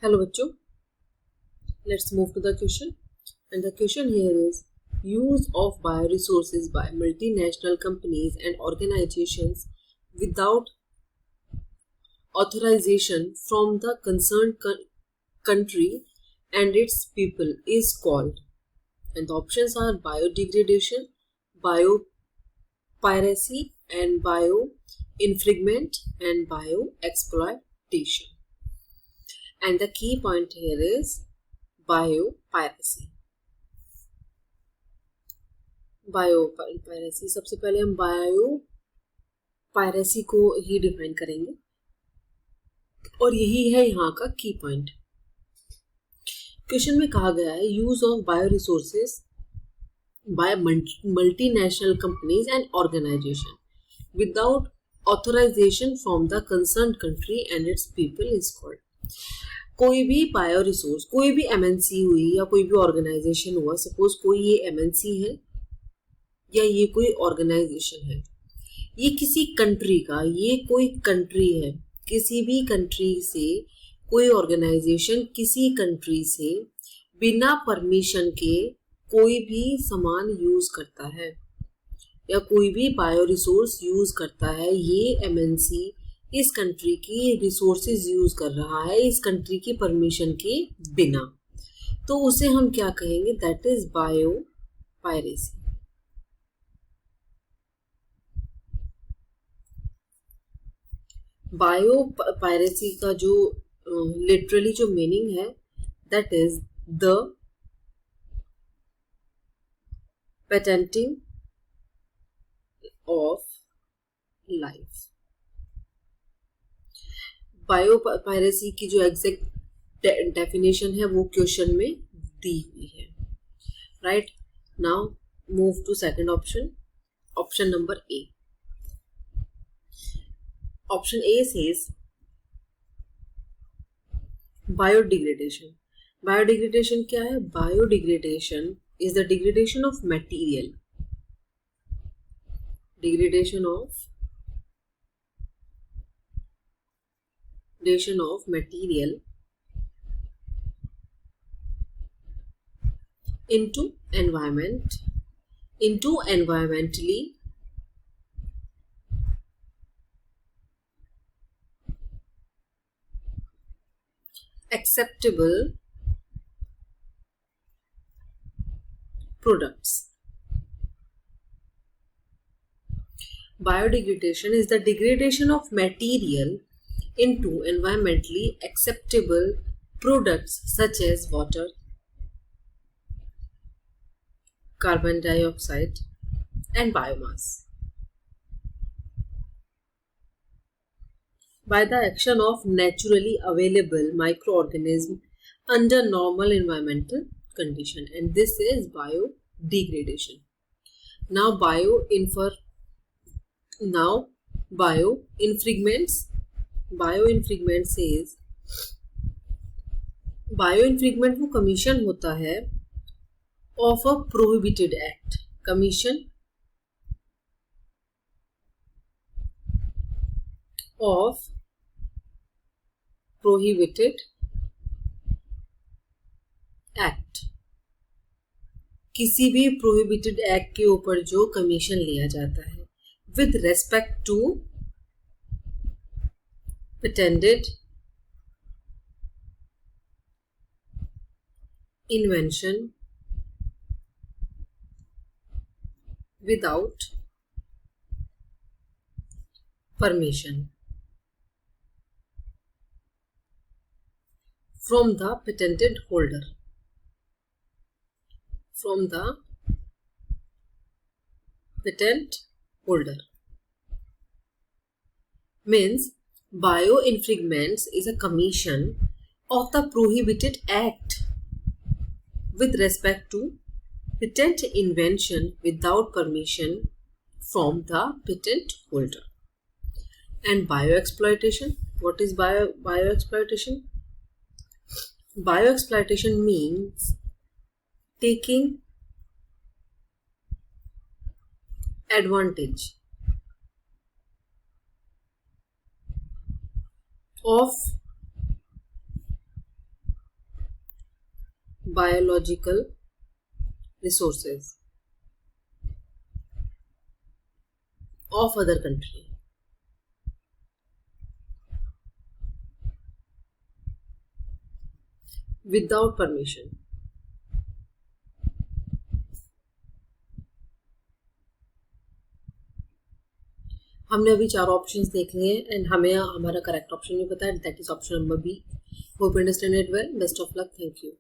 Hello बच्चों, let's move to the question. And the question here is use of bioresources by multinational companies and organizations without authorization from the concerned country and its people is called. And the options are biodegradation, biopiracy, and bioinfringement and bioexploitation. And the key point here is biopiracy. Biopiracy सबसे पहले हम biopiracy को ही define करेंगे और यही है यहाँ का की पॉइंट. क्वेश्चन में कहा गया है use of bio resources by multinational companies and organisation without authorisation from the concern country and its people is called. कोई भी बायो रिसोर्स, कोई भी एमएनसी हुई या कोई भी ऑर्गेनाइजेशन हुआ, सपोज कोई ये एमएनसी है या ये कोई ऑर्गेनाइजेशन है, ये किसी कंट्री का, ये कोई कंट्री है, किसी भी कंट्री से कोई ऑर्गेनाइजेशन किसी कंट्री से बिना परमिशन के कोई भी सामान यूज करता है या कोई भी बायो रिसोर्स यूज करता है, ये एमएनसी इस कंट्री की रिसोर्सेज यूज कर रहा है इस कंट्री की परमिशन के बिना, तो उसे हम क्या कहेंगे? That is bio piracy. Bio piracy का जो लिटरली जो मीनिंग है that is the patenting of life. Bio piracy की जो एग्जैक्ट डेफिनेशन है वो क्वेश्चन में दी हुई है. Right, now move to second option. Option number A. Option A says biodegradation. Biodegradation क्या है? Biodegradation is the degradation of material. Degradation of material into environmentally acceptable products. Biodegradation is the degradation of material into environmentally acceptable products such as water, carbon dioxide, and biomass. By the action of naturally available microorganisms under normal environmental condition, and this is biodegradation. Now bioinfringement says bioinfringement वो commission होता है of a prohibited act. Commission of prohibited act. किसी भी prohibited act के ऊपर जो commission लिया जाता है with respect to patented invention without permission from the patent holder. Means bioinfringements is a commission of the prohibited act with respect to patent invention without permission from the patent holder. And bioexploitation. What is bioexploitation? Bioexploitation means taking advantage of biological resources of other country. Without permission. हमने अभी 4 options देख लिए हैं and हमें हमारा correct option नहीं पता है, that is option number B. Hope you understand it well. Best of luck. Thank you.